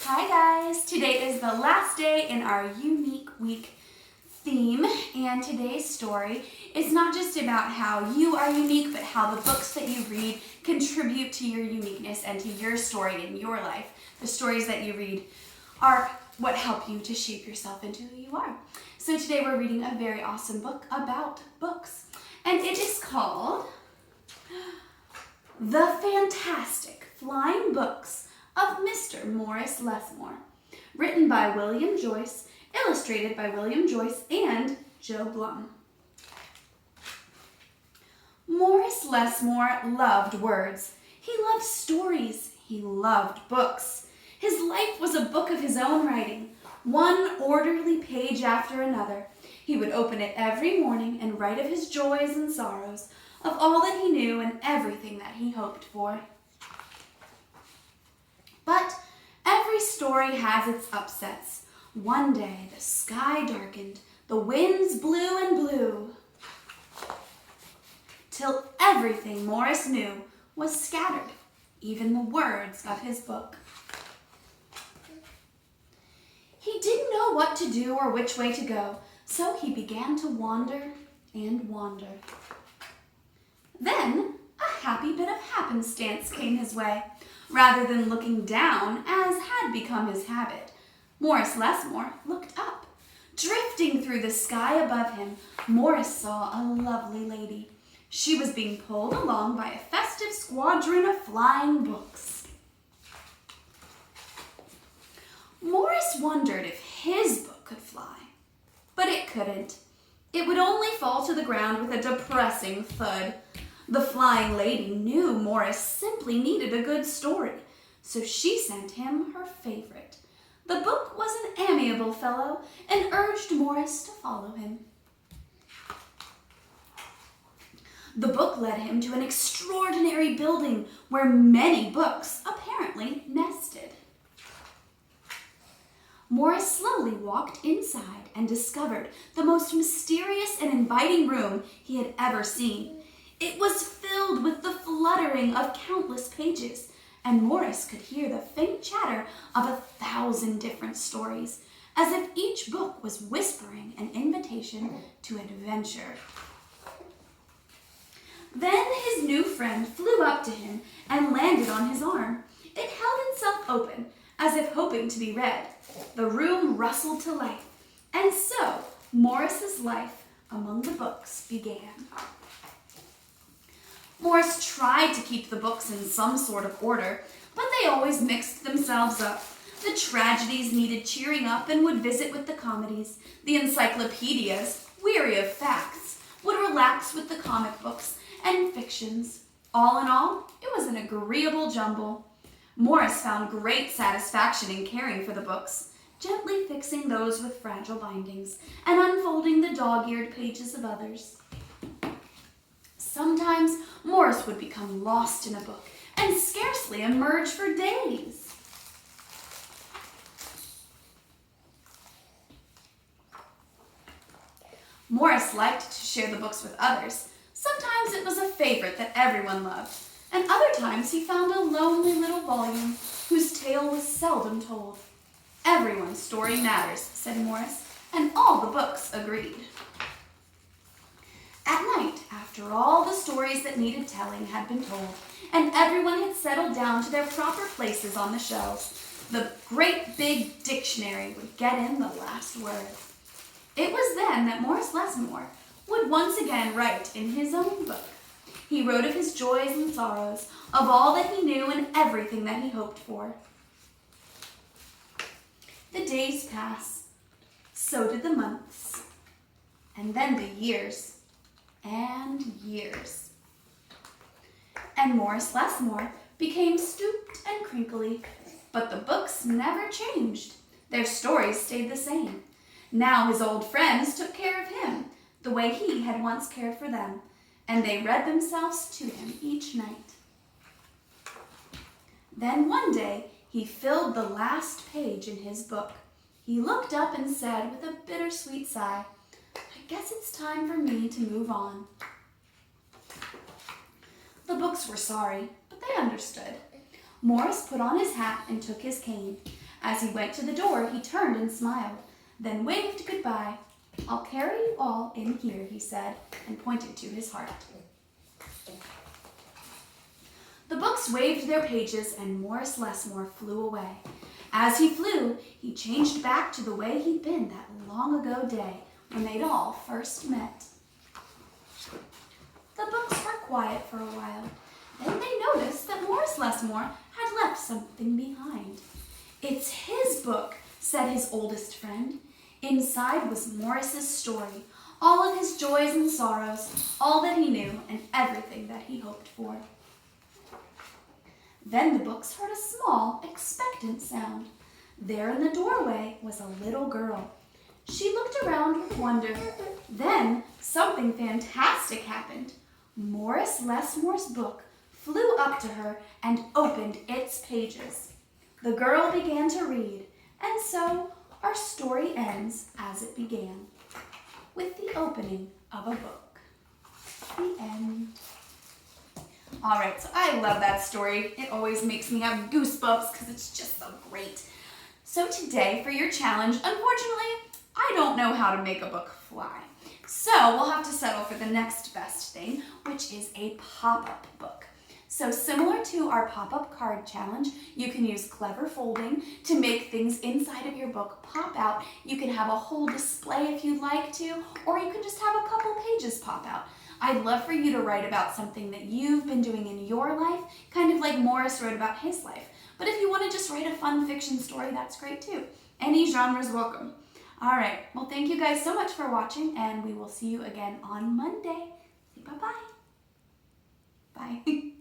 Hi guys! Today is the last day in our Unique Week theme, and today's story is not just about how you are unique, but how the books that you read contribute to your uniqueness and to your story in your life. The stories that you read are what help you to shape yourself into who you are. So today we're reading a very awesome book about books, and it is called The Fantastic Flying Books of Mr. Morris Lessmore, written by William Joyce, illustrated by William Joyce and Joe Bluhm. Morris Lessmore loved words. He loved stories. He loved books. His life was a book of his own writing, one orderly page after another. He would open it every morning and write of his joys and sorrows, of all that he knew and everything that he hoped for. But every story has its upsets. One day the sky darkened, the winds blew and blew, till everything Morris knew was scattered, even the words of his book. He didn't know what to do or which way to go, so he began to wander and wander. Then a happy bit of happenstance came his way. Rather than looking down, as had become his habit, Morris Lessmore looked up. Drifting through the sky above him, Morris saw a lovely lady. She was being pulled along by a festive squadron of flying books. Morris wondered if his book could fly, but it couldn't. It would only fall to the ground with a depressing thud. The flying lady knew Morris simply needed a good story, so she sent him her favorite. The book was an amiable fellow and urged Morris to follow him. The book led him to an extraordinary building where many books apparently nested. Morris slowly walked inside and discovered the most mysterious and inviting room he had ever seen. It was filled with the fluttering of countless pages, and Morris could hear the faint chatter of 1,000 different stories, as if each book was whispering an invitation to adventure. Then his new friend flew up to him and landed on his arm. It held itself open, as if hoping to be read. The room rustled to life, and so Morris's life among the books began. Morris tried to keep the books in some sort of order, but they always mixed themselves up. The tragedies needed cheering up and would visit with the comedies. The encyclopedias, weary of facts, would relax with the comic books and fictions. All in all, it was an agreeable jumble. Morris found great satisfaction in caring for the books, gently fixing those with fragile bindings and unfolding the dog-eared pages of others. Sometimes Morris would become lost in a book and scarcely emerge for days. Morris liked to share the books with others. Sometimes it was a favorite that everyone loved, and other times he found a lonely little volume whose tale was seldom told. Everyone's story matters, said Morris, and all the books agreed. At night, after all the stories that needed telling had been told, and everyone had settled down to their proper places on the shelves, the great big dictionary would get in the last word. It was then that Morris Lessmore would once again write in his own book. He wrote of his joys and sorrows, of all that he knew and everything that he hoped for. The days passed, so did the months, and then the years. And years. And Morris Lessmore became stooped and crinkly, but the books never changed. Their stories stayed the same. Now his old friends took care of him the way he had once cared for them, and they read themselves to him each night. Then one day he filled the last page in his book. He looked up and said with a bittersweet sigh, "I guess it's time for me to move on." The books were sorry, but they understood. Morris put on his hat and took his cane. As he went to the door, he turned and smiled, then waved goodbye. "I'll carry you all in here," he said, and pointed to his heart. The books waved their pages, and Morris Lessmore flew away. As he flew, he changed back to the way he'd been that long ago day when they'd all first met. The books were quiet for a while. Then they noticed that Morris Lessmore had left something behind. "It's his book," said his oldest friend. Inside was Morris's story, all of his joys and sorrows, all that he knew and everything that he hoped for. Then the books heard a small, expectant sound. There in the doorway was a little girl. She looked around with wonder. Then something fantastic happened. Morris Lessmore's book flew up to her and opened its pages. The girl began to read, and so our story ends as it began, with the opening of a book. The end. All right, so I love that story. It always makes me have goosebumps because it's just so great. So today, for your challenge, unfortunately, I don't know how to make a book fly. So we'll have to settle for the next best thing, which is a pop-up book. So similar to our pop-up card challenge, you can use clever folding to make things inside of your book pop out. You can have a whole display if you'd like to, or you can just have a couple pages pop out. I'd love for you to write about something that you've been doing in your life, kind of like Morris wrote about his life. But if you want to just write a fun fiction story, that's great too. Any genre is welcome. All right, well, thank you guys so much for watching, and we will see you again on Monday. Say bye-bye. Bye.